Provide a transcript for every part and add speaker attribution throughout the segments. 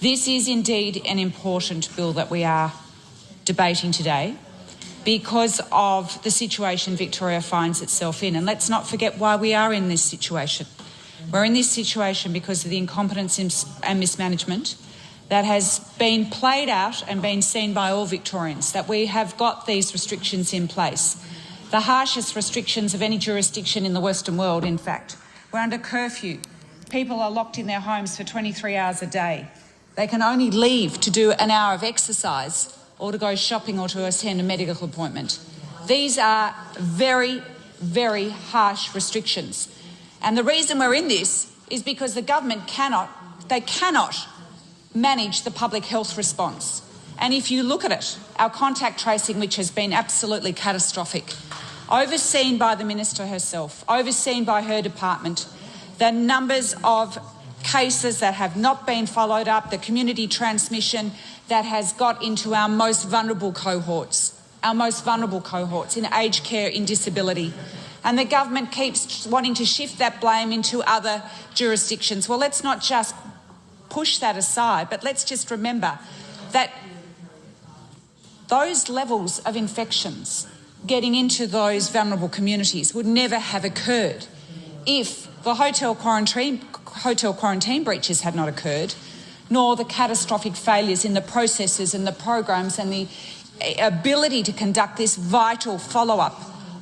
Speaker 1: This is indeed an important bill that we are debating today because of the situation Victoria finds itself in. And let's not forget why we are in this situation. We're in this situation because of the incompetence and mismanagement that has been played out and been seen by all Victorians, that we have got these restrictions in place. The harshest restrictions of any jurisdiction in the Western world, in fact. We're under curfew. People are locked in their homes for 23 hours a day. They can only leave to do an hour of exercise or to go shopping or to attend a medical appointment. These are very, very harsh restrictions. And the reason we're in this is because the government cannot manage the public health response. And if you look at it, our contact tracing, which has been absolutely catastrophic, overseen by the Minister herself, overseen by her department, the numbers of cases that have not been followed up, the community transmission that has got into our most vulnerable cohorts in aged care, in disability. And the government keeps wanting to shift that blame into other jurisdictions. Well, let's not just push that aside, but let's just remember that those levels of infections getting into those vulnerable communities would never have occurred if the hotel quarantine breaches had not occurred, nor the catastrophic failures in the processes and the programs and the ability to conduct this vital follow-up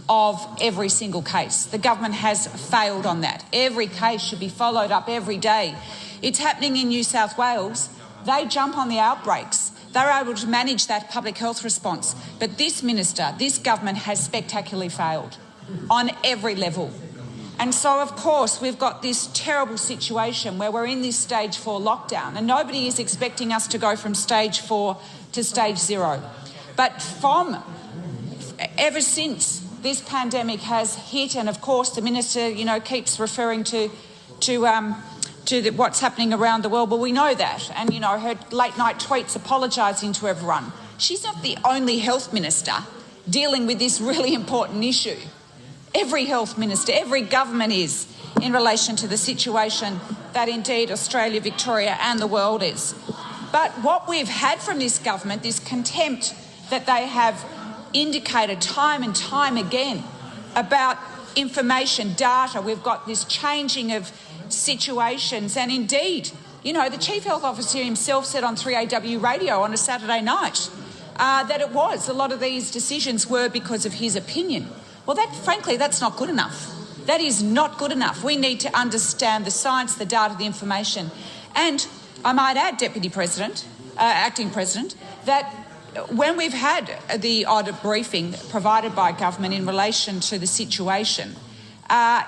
Speaker 1: of every single case. The government has failed on that. Every case should be followed up every day. It's happening in New South Wales. They jump on the outbreaks. They're able to manage that public health response. But this minister, this government has spectacularly failed on every level. And so, of course, we've got this terrible situation where we're in this stage 4 lockdown, and nobody is expecting us to go from stage 4 to stage 0. But ever since this pandemic has hit, and of course the minister, keeps referring to what's happening around the world. Well, we know that, and her late night tweets apologising to everyone. She's not the only health minister dealing with this really important issue. Every health minister, every government is, in relation to the situation that indeed Australia, Victoria and the world is. But what we've had from this government, this contempt that they have indicated time and time again about information, data, we've got this changing of situations, and indeed, the Chief Health Officer himself said on 3AW radio on a Saturday night that a lot of these decisions were because of his opinion. Well, frankly, that's not good enough. That is not good enough. We need to understand the science, the data, the information. And I might add, Acting President, that when we've had the odd briefing provided by government in relation to the situation,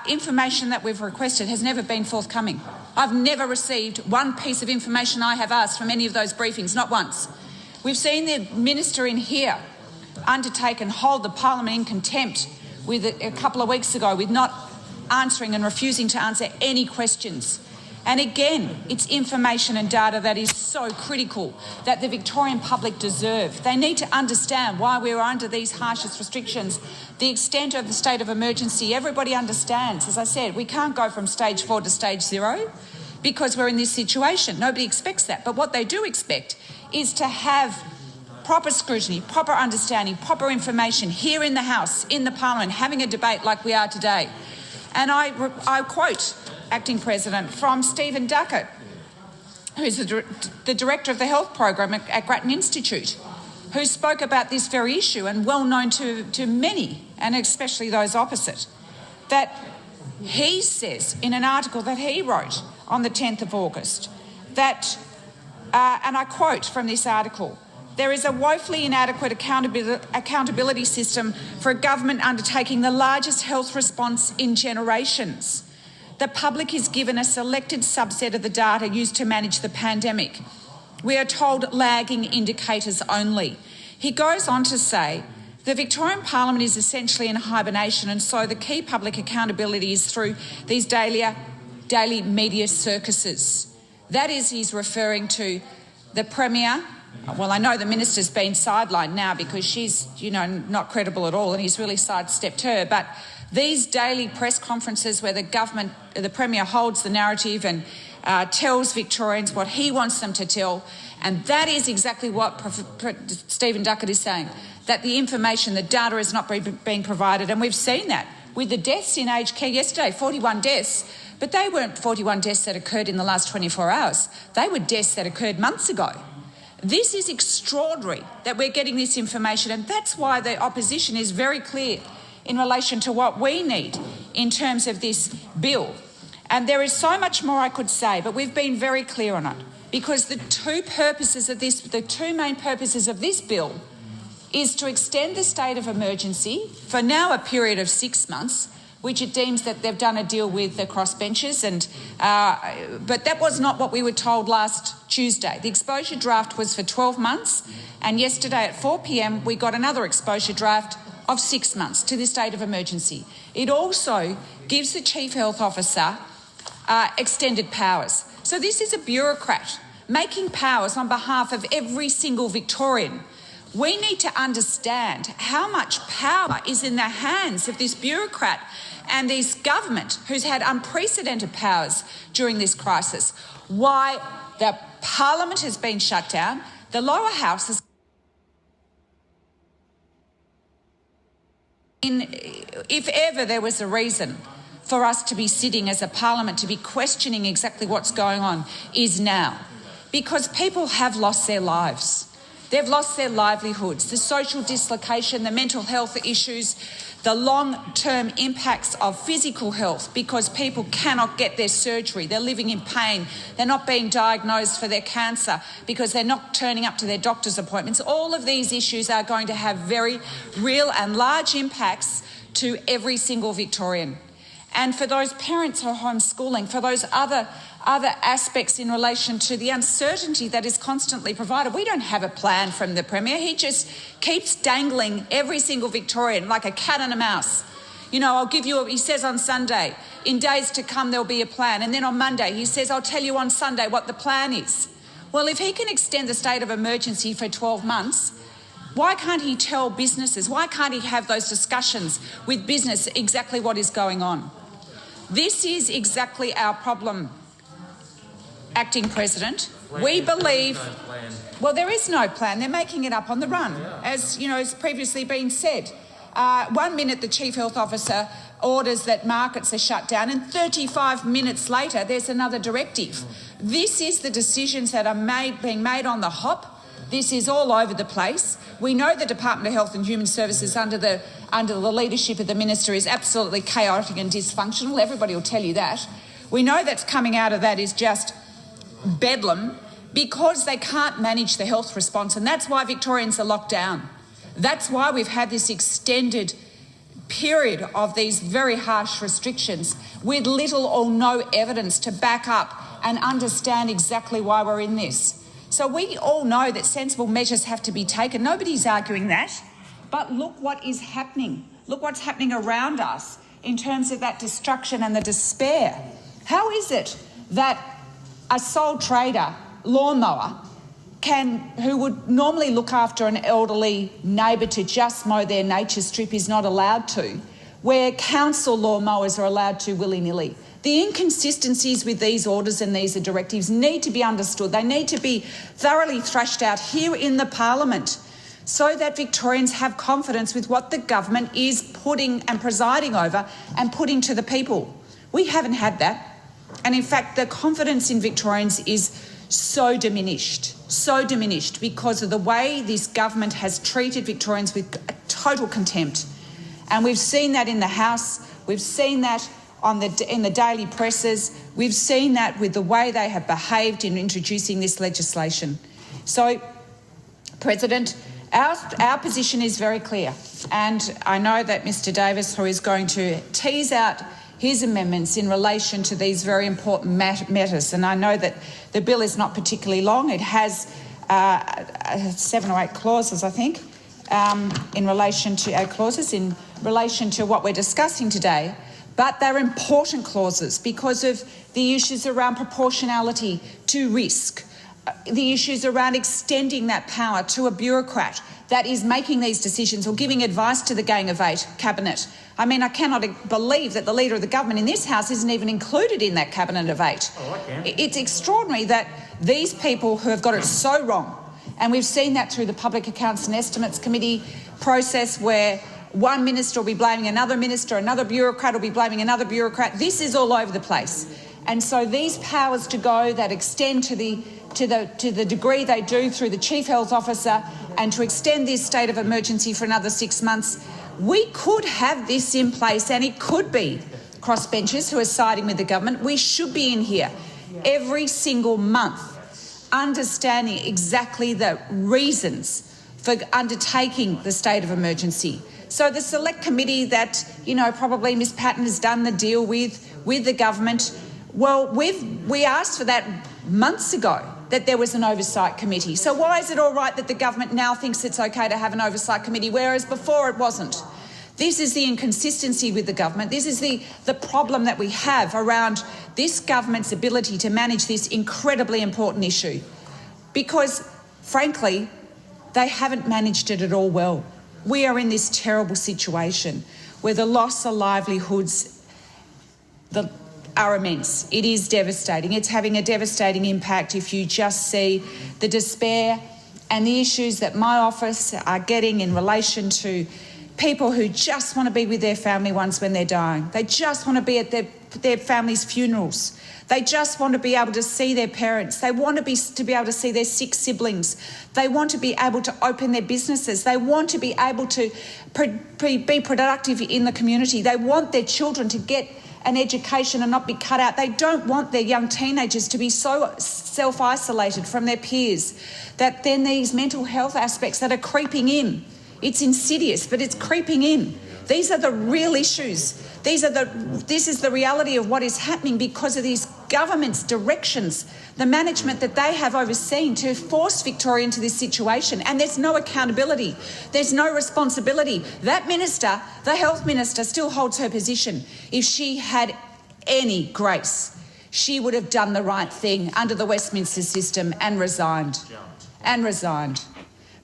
Speaker 1: information that we've requested has never been forthcoming. I've never received one piece of information I have asked from any of those briefings, not once. We've seen the minister in here undertake and hold the parliament in contempt with a couple of weeks ago with not answering and refusing to answer any questions. And again, it's information and data that is so critical that the Victorian public deserve. They need to understand why we're under these harshest restrictions, the extent of the state of emergency. Everybody understands. As I said, we can't go from stage 4 to stage 0 because we're in this situation. Nobody expects that. But what they do expect is to have proper scrutiny, proper understanding, proper information here in the House, in the Parliament, having a debate like we are today. And I quote, Acting President, from Stephen Duckett, who's the Director of the Health Program at Grattan Institute, who spoke about this very issue and well known to many, and especially those opposite, that he says in an article that he wrote on the 10th of August, that, and I quote from this article, "There is a woefully inadequate accountability system for a government undertaking the largest health response in generations. The public is given a selected subset of the data used to manage the pandemic. We are told lagging indicators only." He goes on to say, "The Victorian Parliament is essentially in hibernation, and so the key public accountability is through these daily media circuses." That is, he's referring to the Premier. Well, I know the minister's been sidelined now because she's, not credible at all, and he's really sidestepped her. But these daily press conferences where the Premier holds the narrative and tells Victorians what he wants them to tell, and that is exactly what Stephen Duckett is saying, that the information, the data is not being provided, and we've seen that with the deaths in aged care yesterday, 41 deaths, but they weren't 41 deaths that occurred in the last 24 hours. They were deaths that occurred months ago. This is extraordinary that we're getting this information, and that's why the opposition is very clear in relation to what we need in terms of this bill. And there is so much more I could say, but we've been very clear on it, because the two main purposes of this bill is to extend the state of emergency for now a period of 6 months, which it deems that they've done a deal with the crossbenchers, but that was not what we were told last Tuesday. The exposure draft was for 12 months, and yesterday at 4 p.m. we got another exposure draft of 6 months to the state of emergency. It also gives the Chief Health Officer extended powers. So this is a bureaucrat making powers on behalf of every single Victorian. We need to understand how much power is in the hands of this bureaucrat and this government who's had unprecedented powers during this crisis. Why the Parliament has been shut down, the lower house has... If ever there was a reason for us to be sitting as a Parliament, to be questioning exactly what's going on, is now. Because people have lost their lives. They've lost their livelihoods, the social dislocation, the mental health issues, the long-term impacts of physical health, because people cannot get their surgery. They're living in pain. They're not being diagnosed for their cancer because they're not turning up to their doctor's appointments. All of these issues are going to have very real and large impacts to every single Victorian. And for those parents who are homeschooling, for those other aspects in relation to the uncertainty that is constantly provided. We don't have a plan from the Premier. He just keeps dangling every single Victorian like a cat and a mouse. You know, he says on Sunday, in days to come there'll be a plan. And then on Monday he says, I'll tell you on Sunday what the plan is. Well, if he can extend the state of emergency for 12 months, why can't he tell businesses? Why can't he have those discussions with business exactly what is going on? This is exactly our problem, Acting President. We believe... Well, there is no plan. They're making it up on the run, as you know, has previously been said. 1 minute the Chief Health Officer orders that markets are shut down, and 35 minutes later there's another directive. This is the decisions that are being made on the hop. This is all over the place. We know the Department of Health and Human Services under the leadership of the Minister is absolutely chaotic and dysfunctional. Everybody will tell you that. We know that's coming out of that is just bedlam because they can't manage the health response, and that's why Victorians are locked down. That's why we've had this extended period of these very harsh restrictions with little or no evidence to back up and understand exactly why we're in this. So we all know that sensible measures have to be taken. Nobody's arguing that. But look what is happening. Look what's happening around us in terms of that destruction and the despair. How is it that a sole trader lawnmower who would normally look after an elderly neighbour to just mow their nature strip is not allowed to, where council lawnmowers are allowed to willy-nilly? The inconsistencies with these orders and these directives need to be understood. They need to be thoroughly thrashed out here in the Parliament so that Victorians have confidence with what the government is putting and presiding over and putting to the people. We haven't had that. And in fact, the confidence in Victorians is so diminished because of the way this government has treated Victorians with total contempt. And we've seen that in the House, we've seen that in the daily presses, we've seen that with the way they have behaved in introducing this legislation. So, President, our position is very clear, and I know that Mr Davis, who is going to tease out his amendments in relation to these very important matters, and I know that the bill is not particularly long. It has 7 or 8 clauses, I think, in relation to what we're discussing today. But they're important clauses because of the issues around proportionality to risk, the issues around extending that power to a bureaucrat, that is making these decisions or giving advice to the Gang of Eight cabinet. I mean, I cannot believe that the Leader of the government in this House isn't even included in that cabinet of eight.
Speaker 2: Oh, I can.
Speaker 1: It's extraordinary that these people who have got it so wrong, and we've seen that through the Public Accounts and Estimates Committee process where one minister will be blaming another minister, another bureaucrat will be blaming another bureaucrat. This is all over the place. And so these powers to go that extend to the degree they do through the Chief Health Officer and to extend this state of emergency for another 6 months, we could have this in place and it could be crossbenchers who are siding with the government. We should be in here every single month understanding exactly the reasons for undertaking the state of emergency. So the select committee that, probably Ms Patton has done the deal with the government, well, we asked for that months ago, that there was an oversight committee. So why is it all right that the government now thinks it's okay to have an oversight committee, whereas before it wasn't? This is the inconsistency with the government. This is the problem that we have around this government's ability to manage this incredibly important issue. Because, frankly, they haven't managed it at all well. We are in this terrible situation where the loss of livelihoods are immense. It is devastating. It's having a devastating impact if you just see the despair and the issues that my office are getting in relation to people who just want to be with their family ones when they're dying. They just want to be at their families' funerals. They just want to be able to see their parents. They want to be able to see their sick siblings. They want to be able to open their businesses. They want to be able to be productive in the community. They want their children to get an education and not be cut out. They don't want their young teenagers to be so self-isolated from their peers that then these mental health aspects that are creeping in. It's insidious, but it's creeping in. These are the real issues. This is the reality of what is happening because of these government's directions, the management that they have overseen to force Victoria into this situation. And there's no accountability. There's no responsibility. That minister, the health minister, still holds her position. If she had any grace, she would have done the right thing under the Westminster system and resigned.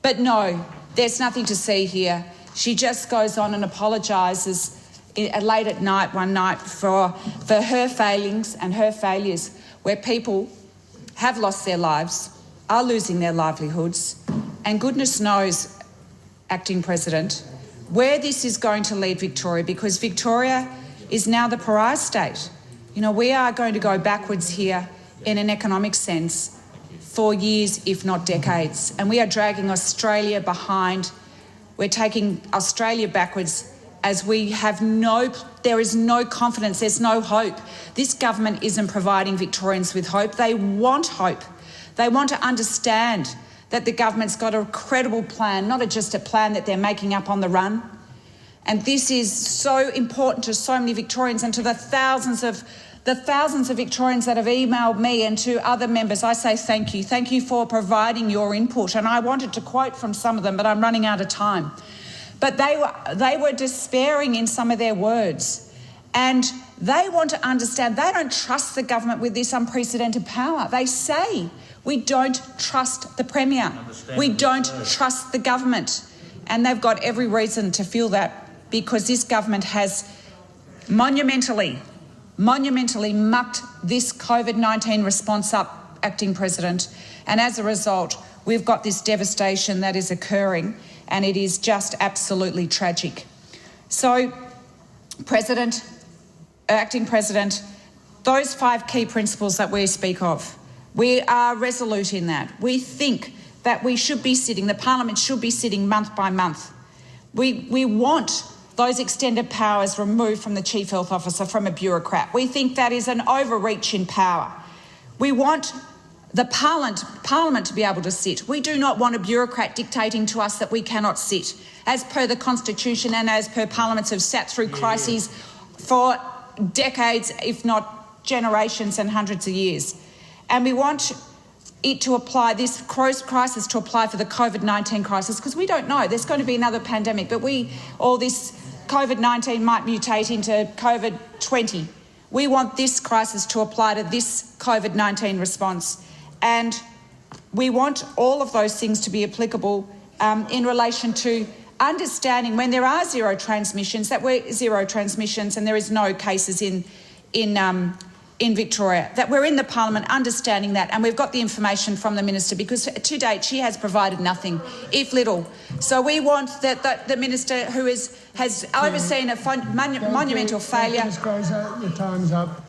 Speaker 1: But no, there's nothing to see here. She just goes on and apologises late at night one night for her failings and her failures, where people have lost their lives, are losing their livelihoods, and goodness knows, Acting President, where this is going to lead Victoria, because Victoria is now the pariah state. We are going to go backwards here in an economic sense for years, if not decades, and we are dragging Australia behind. We're taking Australia backwards as there is no confidence, there's no hope. This government isn't providing Victorians with hope. They want hope. They want to understand that the government's got a credible plan, not just a plan that they're making up on the run. And this is so important to so many Victorians and to the thousands of Victorians that have emailed me and to other members. I say thank you. Thank you for providing your input. And I wanted to quote from some of them, but I'm running out of time. But they were despairing in some of their words. And they want to understand, they don't trust the government with this unprecedented power. They say, we don't trust the Premier. We don't trust the government. And they've got every reason to feel that, because this government has monumentally mucked this COVID-19 response up, Acting President. And as a result, we've got this devastation that is occurring, and it is just absolutely tragic. So, Acting President, those 5 key principles that we speak of, we are resolute in that. We think that the Parliament should be sitting month by month. We want those extended powers removed from the Chief Health Officer, from a bureaucrat. We think that is an overreach in power. We want the Parliament to be able to sit. We do not want a bureaucrat dictating to us that we cannot sit, as per the Constitution and as per Parliaments have sat through crises for decades, if not generations and hundreds of years. And we want it to apply, this crisis to apply for the COVID-19 crisis, because we don't know. There's going to be another pandemic, but this COVID-19 might mutate into COVID-20. We want this crisis to apply to this COVID-19 response. And we want all of those things to be applicable in relation to understanding when there are zero transmissions, that we're zero transmissions and there is no cases in Victoria, that we're in the Parliament understanding that, and we've got the information from the Minister, because to date she has provided nothing, if little. So we want that the Minister who has overseen a monumental failure...
Speaker 2: Ms. Crozier, your time's up.